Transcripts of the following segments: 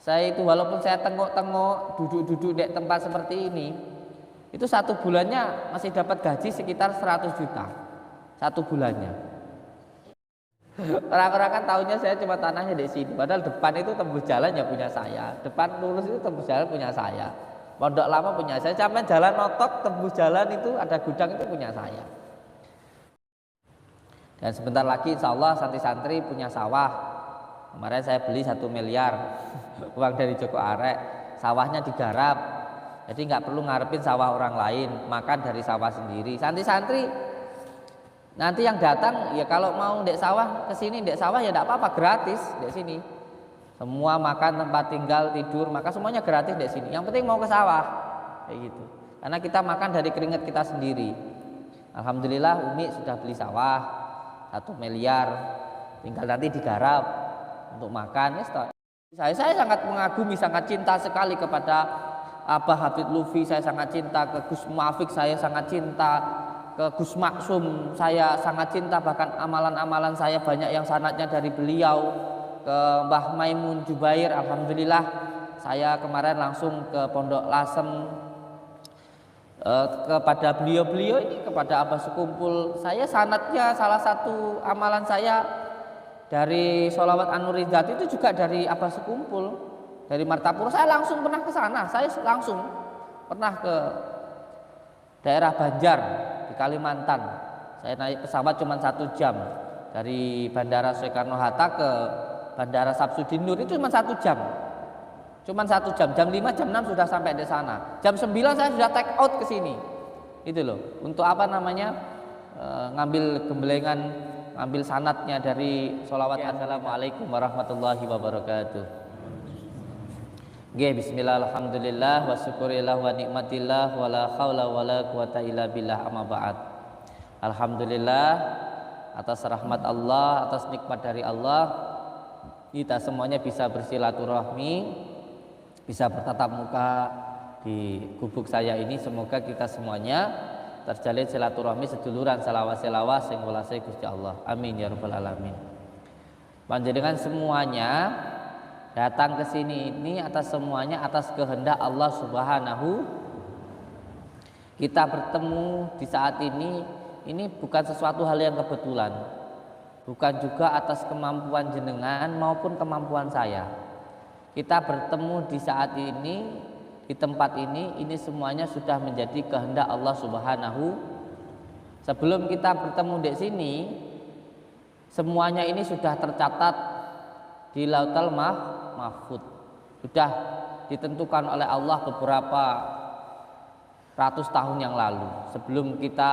Saya itu walaupun saya tengok-tengok duduk-duduk di tempat seperti ini, itu satu bulannya masih dapat gaji sekitar 100 juta satu bulannya. Orang-orang kan tahunya saya cuma tanahnya di sini, padahal depan itu tembus jalan ya punya saya, depan lurus itu tembus jalan punya saya, Pondok Lama punya saya, sampai jalan Notok tembus jalan itu ada gudang itu punya saya. Dan sebentar lagi insya Allah santri-santri punya sawah. Kemarin saya beli 1 miliar uang dari Joko Arek, sawahnya digarap, jadi nggak perlu ngarepin sawah orang lain, makan dari sawah sendiri. Santri-santri nanti yang datang ya kalau mau dek sawah kesini, dek sawah ya tidak apa-apa, gratis dek sini. Semua makan, tempat tinggal, tidur, maka semuanya gratis dek sini. Yang penting mau ke sawah, kayak gitu. Karena kita makan dari keringat kita sendiri. Alhamdulillah Umi sudah beli sawah 1 miliar, tinggal nanti digarap untuk makan. Saya sangat mengagumi, sangat cinta sekali kepada Abah Habib Lutfi, saya sangat cinta ke Gus Muafik, saya sangat cinta ke Gus Maksum, saya sangat cinta, bahkan amalan-amalan saya banyak yang sanadnya dari beliau. Ke Mbah Maimun Jubair, alhamdulillah saya kemarin langsung ke Pondok Lasem, kepada beliau-beliau ini, kepada Abah Sekumpul, saya sanadnya salah satu amalan saya dari sholawat An-Nuridat itu juga dari Abah Sekumpul, dari Martapura. Saya langsung pernah ke sana, saya langsung pernah ke daerah Banjar di Kalimantan. Saya naik pesawat cuma 1 jam dari Bandara Soekarno-Hatta ke Bandara Samsudin Nur, itu cuma 1 jam. Cuma 1 jam, jam 5, jam 6 sudah sampai di sana. Jam 9 saya sudah take out ke sini. Itu loh, untuk apa namanya? Ngambil gembelengan, ngambil sanatnya dari sholawat. Assalamualaikum warahmatullahi wabarakatuh. Bismillah, alhamdulillah, wa syukurillah, wa nikmatillah, wa la khawla wa la quwata illa billah, amma ba'd. Alhamdulillah, atas rahmat Allah, atas nikmat dari Allah, kita semuanya bisa bersilaturahmi, bisa bertatap muka di gubuk saya ini. Semoga kita semuanya terjalin silaturahmi seduluran selawas-selawas sing welase Gusti Allah. Amin ya rabbal alamin. Panjenengan semuanya datang ke sini ini atas semuanya atas kehendak Allah Subhanahu. Kita bertemu di saat ini bukan sesuatu hal yang kebetulan, bukan juga atas kemampuan jenengan maupun kemampuan saya. Kita bertemu di saat ini, di tempat ini semuanya sudah menjadi kehendak Allah Subhanahu. Sebelum kita bertemu di sini, semuanya ini sudah tercatat di Lauhul Mahfuz, sudah ditentukan oleh Allah beberapa ratus tahun yang lalu sebelum kita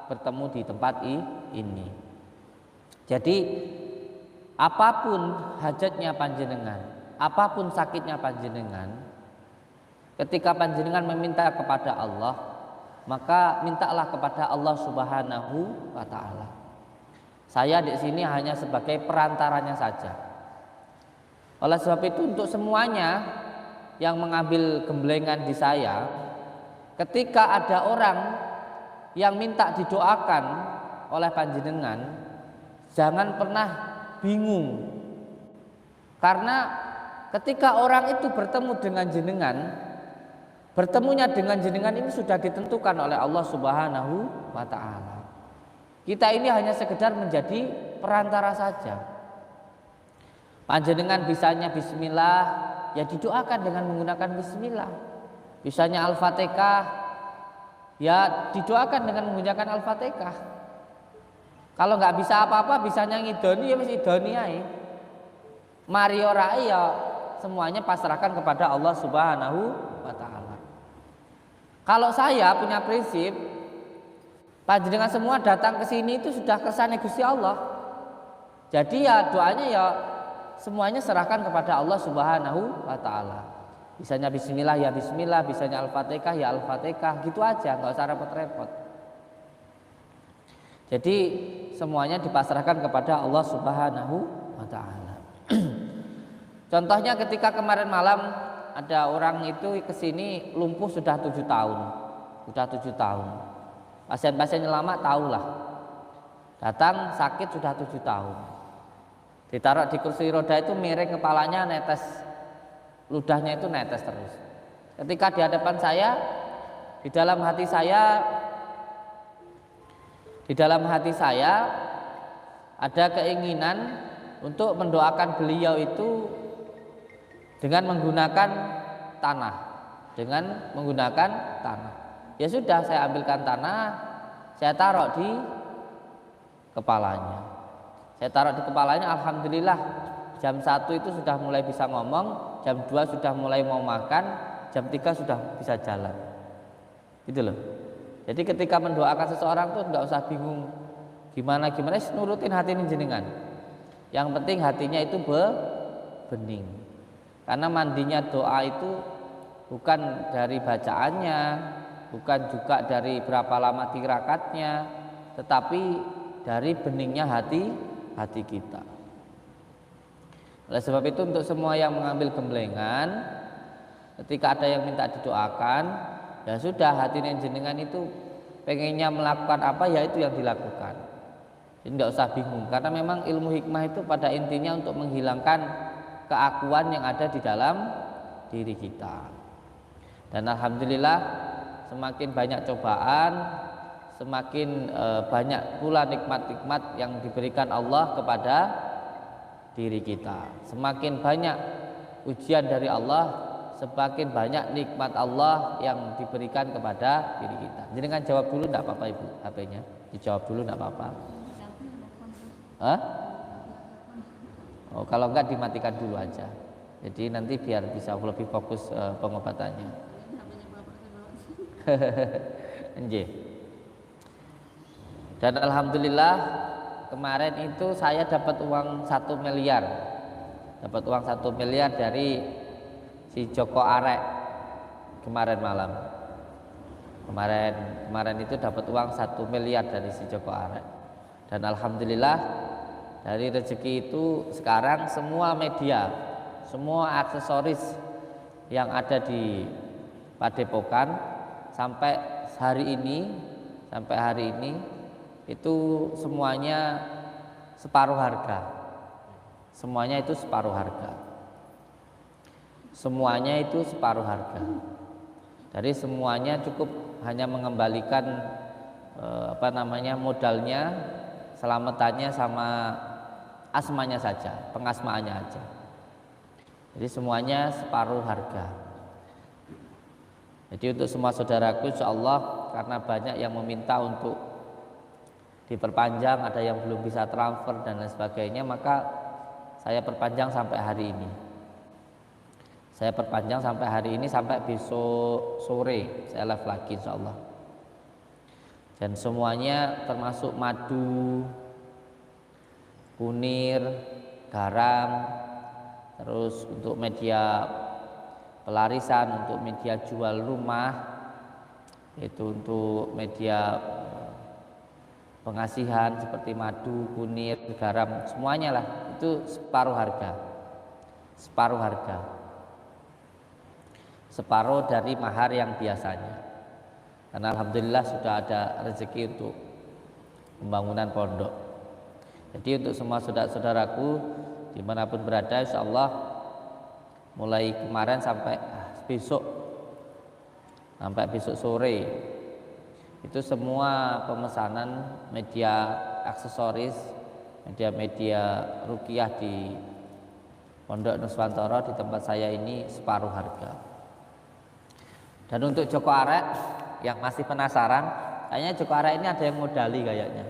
bertemu di tempat ini. Jadi apapun hajatnya panjenengan, apapun sakitnya panjenengan, ketika panjenengan meminta kepada Allah, maka mintalah kepada Allah Subhanahu wa taala. Saya di sini hanya sebagai perantaranya saja. Oleh sebab itu untuk semuanya yang mengambil gemblengan di saya, ketika ada orang yang minta didoakan oleh panjenengan, jangan pernah bingung. Karena ketika orang itu bertemu dengan jenengan, bertemunya dengan jenengan ini sudah ditentukan oleh Allah Subhanahu wa taala. Kita ini hanya sekedar menjadi perantara saja. Panjenengan bisanya bismillah, ya didoakan dengan menggunakan bismillah. Bisanya Al-Fatihah, ya didoakan dengan menggunakan Al-Fatihah. Kalau nggak bisa apa-apa, bisanya ngidoni ya wis idoni ae. Mari ora ya semuanya pasrahkan kepada Allah Subhanahu wa taala. Kalau saya punya prinsip, panjenengan semua datang ke sini itu sudah kersane Gusti Allah. Jadi ya doanya ya semuanya serahkan kepada Allah Subhanahu wa taala. Bisanya bismillah ya bismillah, bisanya Al-Fatihah ya Al-Fatihah, gitu aja, nggak usah repot-repot. Jadi semuanya dipasrahkan kepada Allah Subhanahu wa taala. Contohnya ketika kemarin malam ada orang itu kesini lumpuh sudah 7 tahun. Sudah 7 tahun. Pasien-pasien lama tahulah. Datang sakit sudah 7 tahun. Ditaruh di kursi roda itu miring kepalanya, netes ludahnya itu netes terus. Ketika di hadapan saya, di dalam hati saya ada keinginan untuk mendoakan beliau itu dengan menggunakan tanah, Ya sudah, saya ambilkan tanah, saya taruh di kepalanya. Alhamdulillah jam 1 itu sudah mulai bisa ngomong, jam 2 sudah mulai mau makan, jam 3 sudah bisa jalan. Gitu loh. Jadi ketika mendoakan seseorang tuh enggak usah bingung gimana, nurutin hati ini jenengan. Yang penting hatinya itu bening. Karena mandinya doa itu bukan dari bacaannya, bukan juga dari berapa lama tirakatnya, tetapi dari beningnya hati kita. Oleh sebab itu untuk semua yang mengambil gemblengan, ketika ada yang minta didoakan, ya sudah, hati jenengan itu pengennya melakukan apa, ya itu yang dilakukan. Jadi tidak usah bingung, karena memang ilmu hikmah itu pada intinya untuk menghilangkan keakuan yang ada di dalam diri kita. Dan alhamdulillah semakin banyak cobaan, semakin banyak pula nikmat-nikmat yang diberikan Allah kepada diri kita. Semakin banyak ujian dari Allah, semakin banyak nikmat Allah yang diberikan kepada diri kita. Jadi kan jawab dulu enggak apa-apa Ibu, HP-nya. Dijawab dulu enggak apa-apa. Hah? Oh, kalau enggak dimatikan dulu aja. Jadi nanti biar bisa lebih fokus pengobatannya. Nggih. Dan alhamdulillah kemarin itu saya dapat uang 1 miliar. Dapat uang 1 miliar dari si Joko Arek kemarin malam. Kemarin itu dapat uang 1 miliar dari si Joko Arek. Dan alhamdulillah dari rezeki itu sekarang semua media, semua aksesoris yang ada di Padepokan sampai hari ini itu semuanya separuh harga. Semuanya itu separuh harga. Jadi semuanya cukup hanya mengembalikan modalnya, selamatannya sama asmanya saja, pengasmaannya aja. Jadi semuanya separuh harga. Jadi untuk semua saudaraku, insyaallah karena banyak yang meminta untuk diperpanjang, ada yang belum bisa transfer dan lain sebagainya, maka saya perpanjang sampai hari ini. Sampai besok sore saya live lagi insyaallah. Dan semuanya termasuk madu, kunir, garam, terus untuk media pelarisan, untuk media jual rumah, itu untuk media pengasihan seperti madu, kunir, garam, semuanya lah itu separuh harga, separuh dari mahar yang biasanya. Karena alhamdulillah sudah ada rezeki untuk pembangunan pondok. Jadi untuk semua saudara-saudaraku dimanapun berada, insyaallah mulai kemarin sampai besok sore itu semua pemesanan media aksesoris, media ruqyah di Pondok Nuswantoro di tempat saya ini separuh harga. Dan untuk Joko Arek yang masih penasaran, kayaknya Joko Arek ini ada yang modali kayaknya.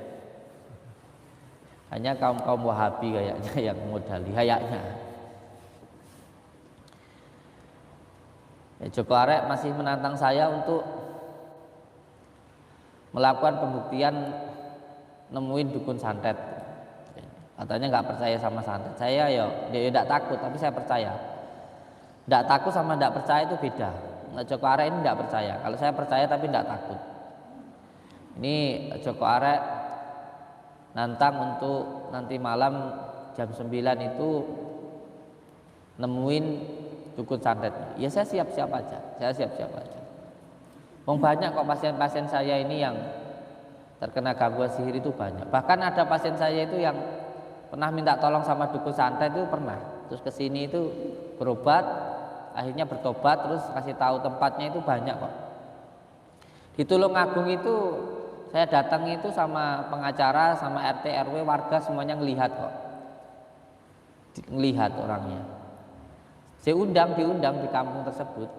Hanya kaum Wahabi kayaknya yang modali kayaknya. Joko Arek masih menantang saya untuk melakukan pembuktian nemuin dukun santet. Katanya nggak percaya sama santet. Saya dia tidak takut, tapi saya percaya. Tidak takut sama tidak percaya itu beda. Joko Arek ini tidak percaya. Kalau saya percaya tapi tidak takut. Ini Joko Arek nantang untuk nanti malam jam 9 itu nemuin dukun santet. Ya saya siap-siap aja. Banyak kok pasien-pasien saya ini yang terkena gangguan sihir itu banyak. Bahkan ada pasien saya itu yang pernah minta tolong sama dukun santet itu pernah. Terus kesini itu berobat, akhirnya bertobat, terus kasih tahu tempatnya itu banyak kok. Di Tulungagung itu saya datang itu sama pengacara, sama RT RW, warga semuanya ngelihat kok, ngelihat orangnya. Saya diundang di kampung tersebut.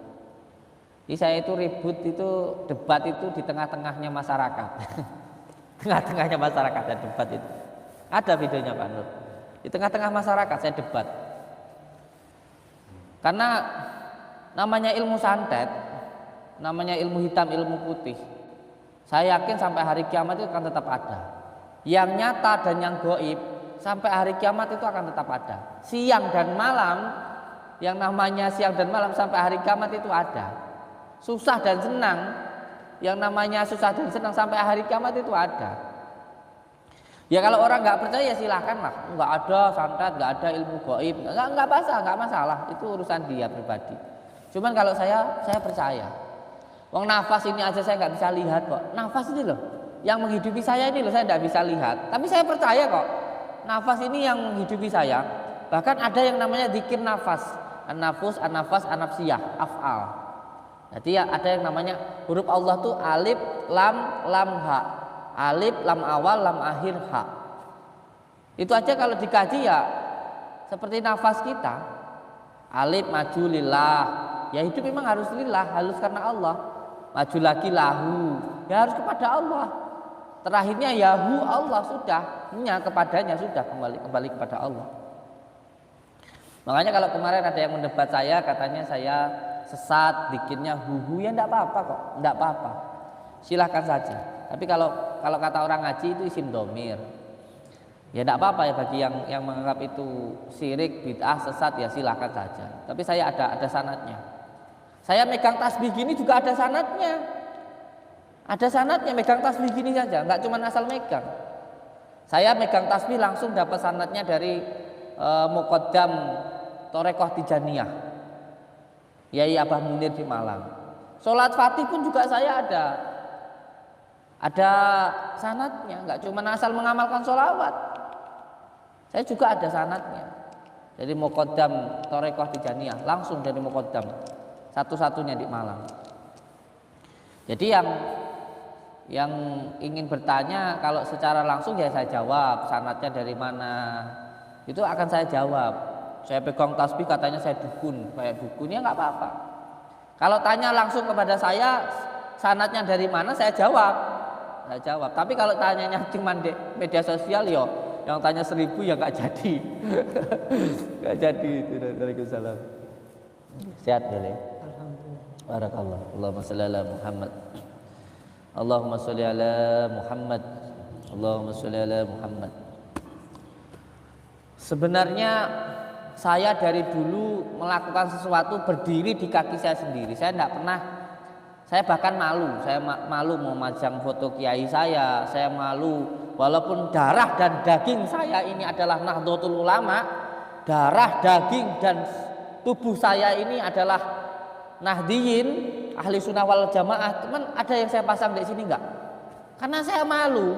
Jadi saya itu ribut itu, debat itu di tengah-tengahnya masyarakat. Tengah-tengahnya masyarakat ya debat itu. Ada videonya Pak Nur. Di tengah-tengah masyarakat saya debat. Karena namanya ilmu santet, namanya ilmu hitam, ilmu putih. Saya yakin sampai hari kiamat itu akan tetap ada. Yang nyata dan yang gaib sampai hari kiamat itu akan tetap ada. Siang dan malam, yang namanya siang dan malam sampai hari kiamat itu ada. Susah dan senang, yang namanya susah dan senang sampai hari kiamat itu ada. Ya kalau orang nggak percaya ya silahkan lah, nggak ada santet, nggak ada ilmu gaib, nggak masalah, itu urusan dia pribadi. Cuman kalau saya percaya. Wong nafas ini aja saya nggak bisa lihat kok. Nafas ini loh, yang menghidupi saya ini loh, saya nggak bisa lihat. Tapi saya percaya kok, nafas ini yang menghidupi saya. Bahkan ada yang namanya zikir nafas, an-nafus, an-nafas, an-nafsiyah, af'al. Jadi ya ada yang namanya huruf Allah tuh alif, lam, ha. Alif, lam awal, lam akhir, ha. Itu aja kalau dikaji ya seperti nafas kita. Alif maju lillah, ya hidup memang harus lillah, harus karena Allah. Maju lagi lahu, ya harus kepada Allah. Terakhirnya yahu Allah, sudah nya kepadanya, sudah kembali kepada Allah. Makanya kalau kemarin ada yang mendebat saya, katanya saya sesat, bikinnya huhu, ya enggak apa-apa kok, enggak apa-apa. Silahkan saja. Tapi kalau kata orang ngaji itu isim domir, ya enggak apa-apa ya bagi yang menganggap itu syirik, bid'ah, sesat, ya silahkan saja. Tapi saya ada sanadnya. Saya megang tasbih gini juga ada sanadnya. Ada sanadnya, megang tasbih gini saja, enggak cuma asal megang. Saya megang tasbih langsung dapat sanadnya dari Muqaddam Thorekoh Tijaniyah, Yai Abah Munir di Malang. Sholat Fatih pun juga saya ada sanadnya, enggak cuma asal mengamalkan sholawat. Saya juga ada sanadnya. Jadi Muqaddam Thorekoh Tijaniyah, langsung dari Muqaddam, satu-satunya di Malang. Jadi yang ingin bertanya kalau secara langsung ya saya jawab sanadnya dari mana, itu akan saya jawab. Saya pegang tasbih katanya saya dukun, kayak dukun, ya nggak apa-apa. Kalau tanya langsung kepada saya sanadnya dari mana, saya jawab. Tapi kalau tanyanya cuma di media sosial, yo yang tanya 1000 ya nggak jadi. Nggak jadi itu. Waalaikumsalam. Sehat boleh. Barakallah. Allahumma sholli ala Muhammad. Allahumma sholli ala Muhammad. Allahumma sholli ala Muhammad. Sebenarnya saya dari dulu melakukan sesuatu berdiri di kaki saya sendiri. Saya tidak pernah, saya bahkan malu. Saya malu mau majang foto kiai saya malu. Walaupun darah dan daging saya ini adalah Nahdlatul Ulama, darah, daging dan tubuh saya ini adalah Nahdiyin, ahli sunnah wal jamaah. Cuman ada yang saya pasang di sini enggak? Karena saya malu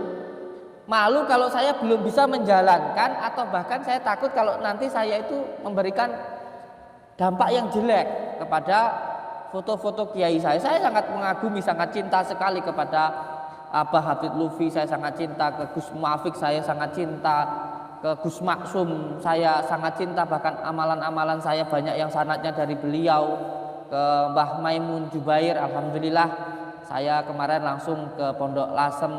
kalau saya belum bisa menjalankan, atau bahkan saya takut kalau nanti saya itu memberikan dampak yang jelek kepada foto-foto kiai saya. Saya sangat mengagumi, sangat cinta sekali kepada Abah Habib Lufi, saya sangat cinta ke Gus Muafik, saya sangat cinta ke Gus Maksum, saya sangat cinta, bahkan amalan-amalan saya banyak yang sanadnya dari beliau. Ke Mbah Maimun Jubair, alhamdulillah saya kemarin langsung ke Pondok Lasem,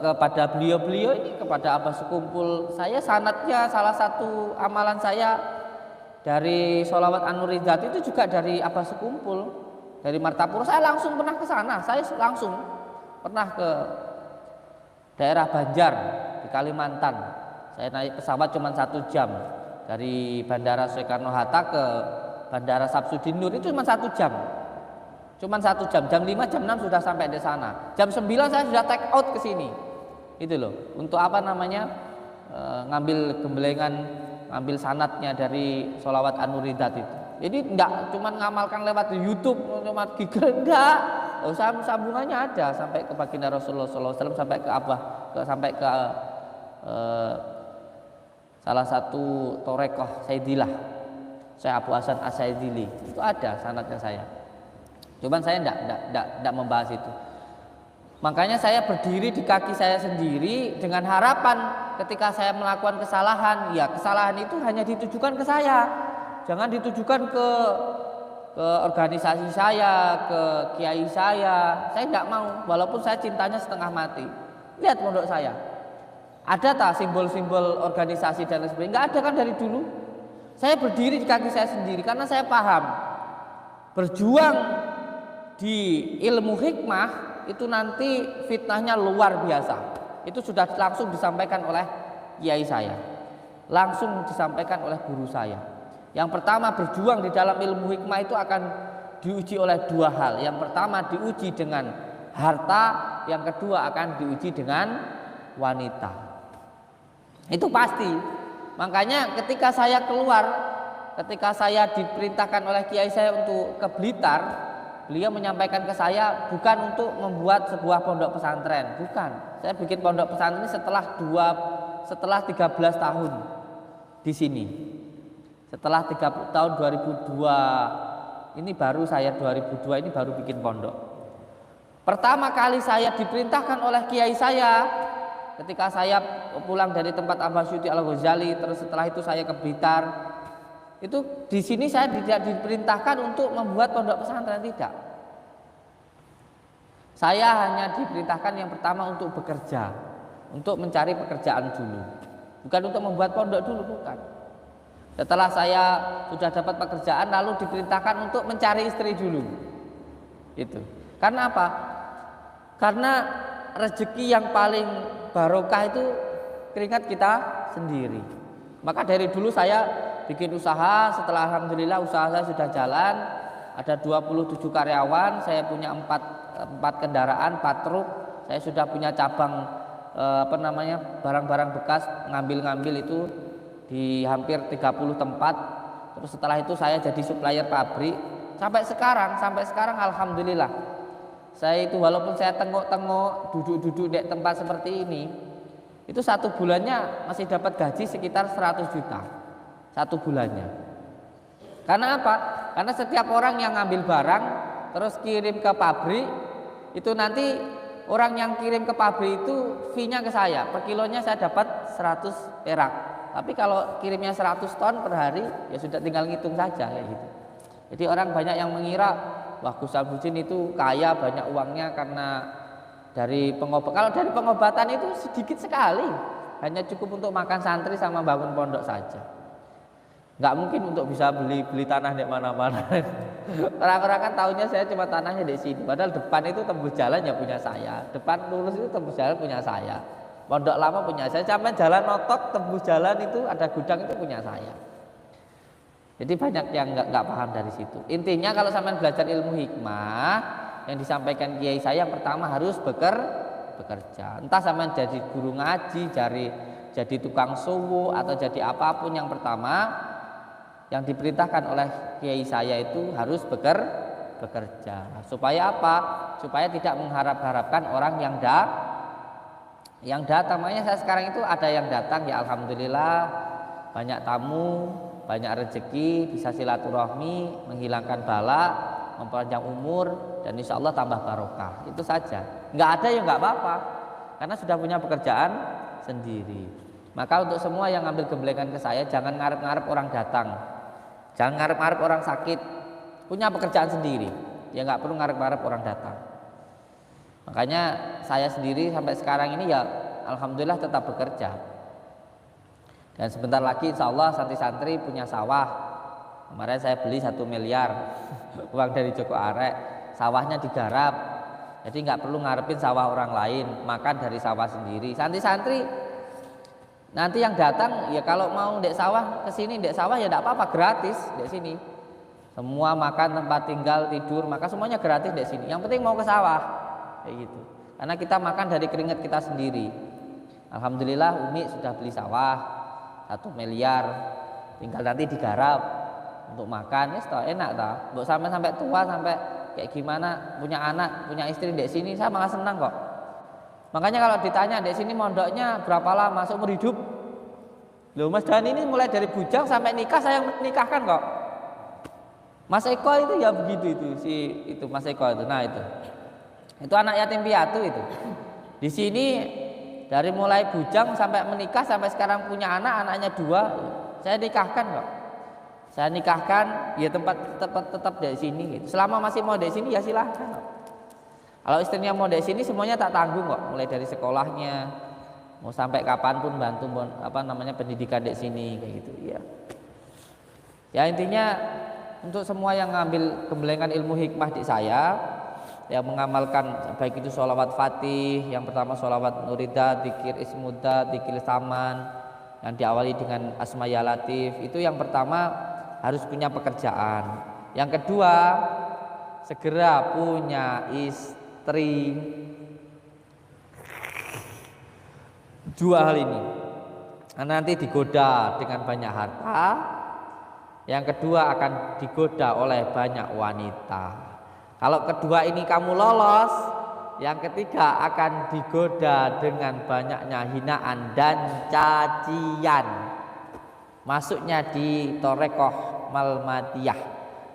kepada beliau-beliau ini, kepada Abah Sekumpul. Saya sanadnya salah satu amalan saya dari sholawat An-Nuridat itu juga dari Abah Sekumpul, dari Martapura. Saya langsung pernah ke sana, saya langsung pernah ke daerah Banjar di Kalimantan. Saya naik pesawat cuma 1 jam dari Bandara Soekarno-Hatta ke Bandara Samsudin Nur, itu cuma 1 jam. Cuma 1 jam, jam 5, jam 6 sudah sampai di sana. Jam 9 saya sudah take out ke sini. Itu loh, untuk apa namanya? Ngambil gembelengan, ngambil sanatnya dari sholawat An-Nuridat itu. Jadi enggak cuma ngamalkan lewat YouTube, lewat Google, enggak. Sambungannya ada sampai ke baginda Rasulullah SAW, sampai ke Abah, sampai ke salah satu Thorekoh Sayyidillah Saya Abu Hasan Asy-Syadzili, itu ada sanadnya saya. Cuman saya enggak membahas itu. Makanya saya berdiri di kaki saya sendiri dengan harapan ketika saya melakukan kesalahan, ya kesalahan itu hanya ditujukan ke saya. Jangan ditujukan ke organisasi saya, ke kiai saya. Saya enggak mau, walaupun saya cintanya setengah mati. Lihat pondok saya. Ada tak simbol-simbol organisasi dan lain sebagainya? Enggak ada kan dari dulu. Saya berdiri di kaki saya sendiri karena saya paham berjuang di ilmu hikmah itu nanti fitnahnya luar biasa. Itu sudah langsung disampaikan oleh kiai saya, langsung disampaikan oleh guru saya. Yang pertama, berjuang di dalam ilmu hikmah itu akan diuji oleh dua hal. Yang pertama diuji dengan harta, yang kedua akan diuji dengan wanita. Itu pasti. Makanya ketika saya keluar, ketika saya diperintahkan oleh kiai saya untuk ke Blitar, beliau menyampaikan ke saya bukan untuk membuat sebuah pondok pesantren, bukan. Saya bikin pondok pesantren setelah 13 tahun di sini. Setelah 30 tahun 2002 ini baru saya 2002 ini baru bikin pondok. Pertama kali saya diperintahkan oleh kiai saya ketika saya pulang dari tempat Abah Syuti Al-Ghazali, terus setelah itu saya ke Blitar. Itu di sini saya tidak diperintahkan untuk membuat pondok pesantren, tidak. Saya hanya diperintahkan yang pertama untuk bekerja, untuk mencari pekerjaan dulu. Bukan untuk membuat pondok dulu, bukan. Setelah saya sudah dapat pekerjaan lalu diperintahkan untuk mencari istri dulu. Itu. Karena apa? Karena rezeki yang paling barokah itu keringat kita sendiri. Maka dari dulu saya bikin usaha. Setelah alhamdulillah usaha saya sudah jalan, ada 27 karyawan, saya punya 4 kendaraan, 4 truk. Saya sudah punya cabang barang-barang bekas, ngambil itu di hampir 30 tempat. Terus setelah itu saya jadi supplier pabrik sampai sekarang alhamdulillah. Saya itu walaupun saya tengok-tengok duduk-duduk di tempat seperti ini, itu satu bulannya masih dapat gaji sekitar 100 juta satu bulannya. Karena apa? Karena setiap orang yang ngambil barang terus kirim ke pabrik, itu nanti orang yang kirim ke pabrik itu fee-nya ke saya, per kilonya saya dapat 100 perak. Tapi kalau kirimnya 100 ton per hari, ya sudah tinggal ngitung saja kayak gitu. Jadi orang banyak yang mengira wah Gus Samsudin itu kaya, banyak uangnya karena dari pengobatan. Kalau dari pengobatan itu sedikit sekali, hanya cukup untuk makan santri sama bangun pondok saja. Nggak mungkin untuk bisa beli tanah di mana-mana. Orang-orang kan tahunya saya cuma tanahnya di sini. Padahal depan itu tembus jalan ya punya saya. Depan lurus itu tembus jalan punya saya. Pondok lama punya saya. Sampai jalan notok tembus jalan itu ada gudang itu punya saya. Jadi banyak yang nggak paham dari situ. Intinya kalau sampean belajar ilmu hikmah yang disampaikan kiai saya, yang pertama harus bekerja. Entah sampean jadi guru ngaji, jadi tukang suwu atau jadi apapun, yang pertama yang diperintahkan oleh kiai saya itu harus bekerja. Supaya apa? Supaya tidak mengharap-harapkan orang yang datang. Makanya saya sekarang itu ada yang datang, ya alhamdulillah, banyak tamu, banyak rezeki, bisa silaturahmi, menghilangkan bala, memperpanjang umur, dan insya Allah tambah barokah. Itu saja. Nggak ada ya nggak apa-apa, karena sudah punya pekerjaan sendiri. Maka untuk semua yang ngambil gemblengan ke saya, jangan ngarep-ngarep orang datang, jangan ngarep-ngarep orang sakit, punya pekerjaan sendiri, ya nggak perlu ngarep-ngarep orang datang. Makanya saya sendiri sampai sekarang ini ya alhamdulillah tetap bekerja. Dan sebentar lagi insya Allah santri-santri punya sawah. Kemarin saya beli 1 miliar uang dari Joko Arek, sawahnya digarap, jadi nggak perlu ngarepin sawah orang lain, makan dari sawah sendiri. Santri-santri nanti yang datang ya kalau mau dek sawah kesini, dek sawah ya tidak apa-apa, gratis dek sini. Semua makan, tempat tinggal, tidur, maka semuanya gratis dek sini. Yang penting mau ke sawah kayak gitu. Karena kita makan dari keringat kita sendiri. Alhamdulillah Umi sudah beli sawah 1 miliar, tinggal nanti digarap untuk makan, ya enak tak? Mbok sampai tua, sampai kayak gimana, punya anak, punya istri di sini, saya malah senang kok. Makanya kalau ditanya di sini mondoknya berapa lama, seumur hidup. Loh Mas Dan ini mulai dari bujang sampai nikah saya menikahkan kok. Mas Eko itu ya begitu itu si itu Mas Eko itu. Nah itu anak yatim piatu itu. Di sini dari mulai bujang sampai menikah sampai sekarang punya anak, anaknya 2, saya nikahkan kok. Saya nikahkan ya tetap dari sini gitu. Selama masih mau dari sini ya silahkan kok. Kalau istrinya mau dari sini semuanya tak tanggung kok, mulai dari sekolahnya, mau sampai kapanpun bantu pendidikan di sini kayak gitu ya. Ya intinya untuk semua yang ngambil gemblengan ilmu hikmah di saya, yang mengamalkan baik itu sholawat fatih, yang pertama sholawat nuridah, dzikir ismudah, dzikir saman, yang diawali dengan asma ya latif, itu yang pertama harus punya pekerjaan. Yang kedua segera punya istri. 2 hal ini nanti digoda dengan banyak harta, yang kedua akan digoda oleh banyak wanita. Kalau kedua ini kamu lolos, yang ketiga akan digoda dengan banyaknya hinaan dan cacian. Masuknya di Thorekoh Malmadiyah,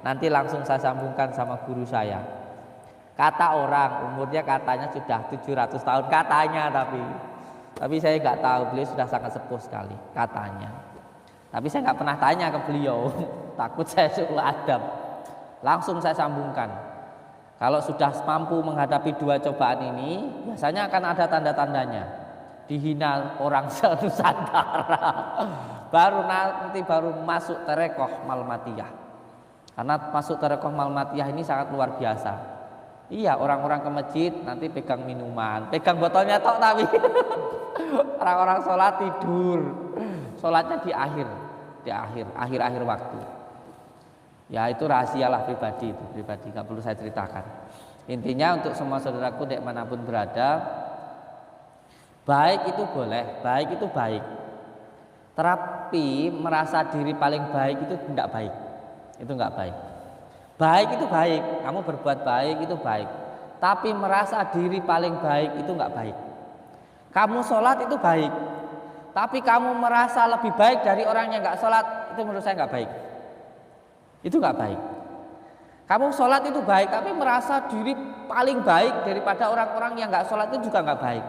nanti langsung saya sambungkan sama guru saya. Kata orang umurnya katanya sudah 700 tahun katanya, tapi saya nggak tahu, beliau sudah sangat sepuh sekali katanya. Tapi saya nggak pernah tanya ke beliau, takut saya suruh adab. Langsung saya sambungkan. Kalau sudah mampu menghadapi 2 cobaan ini, biasanya akan ada tanda-tandanya. Dihina orang se-Nusantara. baru masuk Thorekoh Malmadiyah. Karena masuk Thorekoh Malmadiyah ini sangat luar biasa. Iya, orang-orang ke masjid nanti pegang minuman, pegang botolnya tok tapi orang-orang sholat tidur, sholatnya di akhir waktu. Ya itu rahasialah pribadi, nggak perlu saya ceritakan. Intinya untuk semua saudaraku dimanapun berada, baik itu boleh, baik itu baik. Terapi merasa diri paling baik itu tidak baik, itu nggak baik. Baik itu baik, kamu berbuat baik itu baik. Tapi merasa diri paling baik itu nggak baik. Kamu sholat itu baik, tapi kamu merasa lebih baik dari orang yang nggak sholat, itu menurut saya nggak baik. Itu nggak baik. Kamu sholat itu baik, tapi merasa diri paling baik daripada orang-orang yang nggak sholat itu juga nggak baik,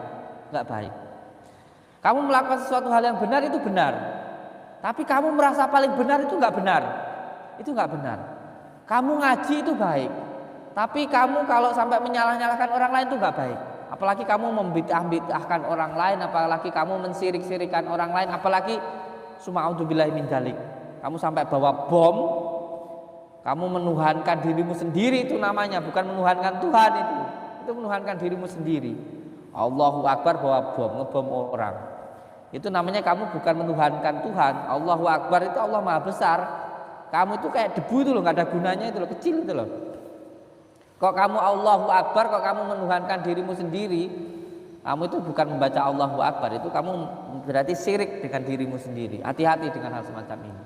nggak baik. Kamu melakukan sesuatu hal yang benar itu benar, tapi kamu merasa paling benar itu nggak benar, itu nggak benar. Kamu ngaji itu baik, tapi kamu kalau sampai menyalah-nyalahkan orang lain itu nggak baik. Apalagi kamu membid'ah-bid'ahkan orang lain, apalagi kamu mensirik-sirikan orang lain, apalagi suma'udzubillahi min dzalik. Kamu sampai bawa bom, kamu menuhankan dirimu sendiri, itu namanya bukan menuhankan Tuhan itu menuhankan dirimu sendiri. Allahu Akbar bawa bom, ngebom orang. Itu namanya kamu bukan menuhankan Tuhan. Allahu Akbar itu Allah Maha Besar. Kamu itu kayak debu itu loh, nggak ada gunanya itu loh, kecil itu loh. Kok kamu Allahu Akbar, kok kamu menuhankan dirimu sendiri, kamu itu bukan membaca Allahu Akbar, itu kamu berarti syirik dengan dirimu sendiri. Hati-hati dengan hal semacam ini.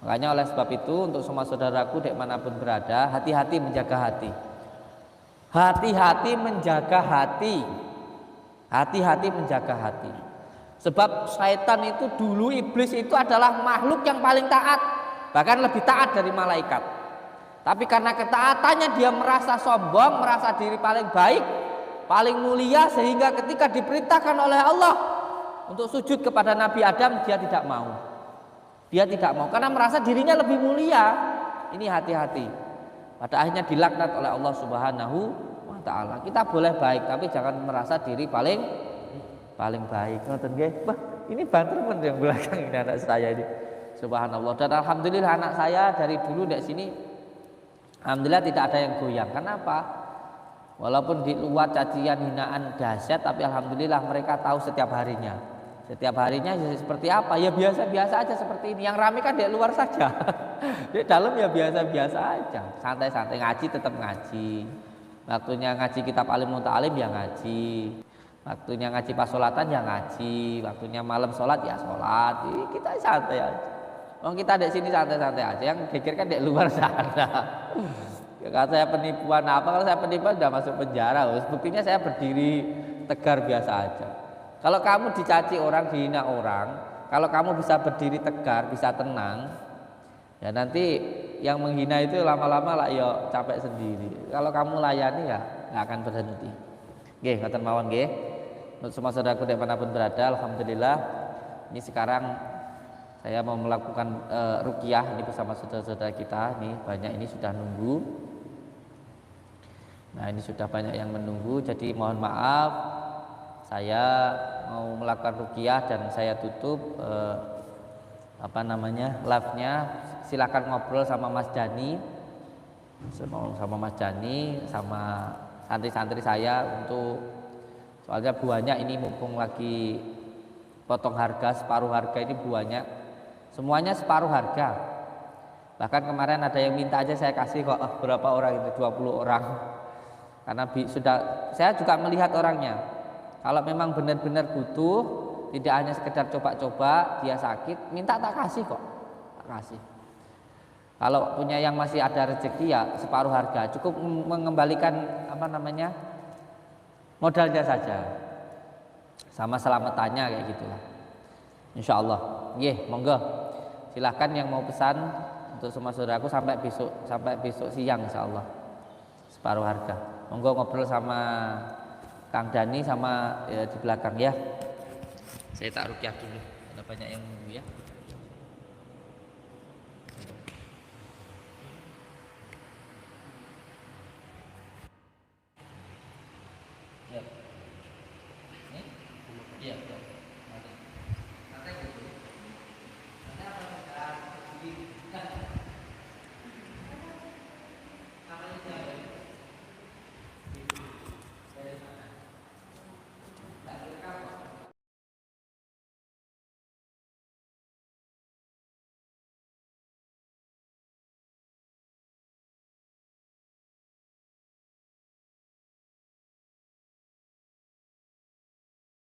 Makanya oleh sebab itu untuk semua saudaraku dimanapun berada, hati-hati menjaga hati. Hati-hati menjaga hati. Hati-hati menjaga hati. Sebab syaitan itu dulu, iblis itu adalah makhluk yang paling taat, bahkan lebih taat dari malaikat. Tapi karena ketaatannya dia merasa sombong, merasa diri paling baik, paling mulia, sehingga ketika diperintahkan oleh Allah untuk sujud kepada Nabi Adam, dia tidak mau. Dia tidak mau karena merasa dirinya lebih mulia. Ini hati-hati. Pada akhirnya dilaknat oleh Allah Subhanahu wa taala. Kita boleh baik tapi jangan merasa diri paling baik. Ngoten nggih. Wah, ini banter pun yang belakang ini anak saya ini. Subhanallah. Dan alhamdulillah anak saya dari dulu di sini alhamdulillah tidak ada yang goyang. Kenapa? Walaupun di luar cacian hinaan dahsyat, tapi alhamdulillah mereka tahu setiap harinya. Setiap harinya ya seperti apa? Ya biasa-biasa aja seperti ini. Yang ramai kan di luar saja. Di dalam ya biasa-biasa aja. Santai-santai, ngaji tetap ngaji. Waktunya ngaji kitab alim muta'alim ya ngaji. Waktunya ngaji pas sholatan ya ngaji. Waktunya malam sholat ya sholat. Jadi kita santai aja. Kita di sini santai-santai aja. Yang geger kan di luar sana. Kalau saya penipuan apa? Kalau saya penipuan sudah masuk penjara. Buktinya saya berdiri tegar biasa aja. Kalau kamu dicaci orang, dihina orang, kalau kamu bisa berdiri tegar, bisa tenang, ya nanti yang menghina itu lama-lama lah ya capek sendiri. Kalau kamu layani ya nggak akan berhenti. Nggih, ngoten mawon nggih. Untuk semua saudaraku dimanapun berada, alhamdulillah ini sekarang saya mau melakukan ruqyah ini bersama saudara-saudara kita. Nih banyak ini sudah nunggu. Nah ini sudah banyak yang menunggu. Jadi mohon maaf, saya mau melakukan ruqyah dan saya tutup live-nya. Silakan ngobrol sama Mas Dani, sama santri-santri saya untuk soalnya buahnya ini mumpung lagi potong harga separuh harga ini buahnya semuanya separuh harga. Bahkan kemarin ada yang minta aja saya kasih kok berapa orang itu 20 orang. Karena saya juga melihat orangnya. Kalau memang benar-benar butuh, tidak hanya sekedar coba-coba, dia sakit, minta tak kasih kok. Tak kasih. Kalau punya yang masih ada rezeki ya separuh harga, cukup mengembalikan modalnya saja. Sama selamatannya kayak gitulah. Insya Allah. Monggo. Silahkan yang mau pesan untuk semua saudaraku sampai besok siang insya Allah. Separuh harga. Monggo ngobrol sama Kang Dani sama di belakang ya. Saya tak ruqyah dulu. Ada banyak yang nunggu ya.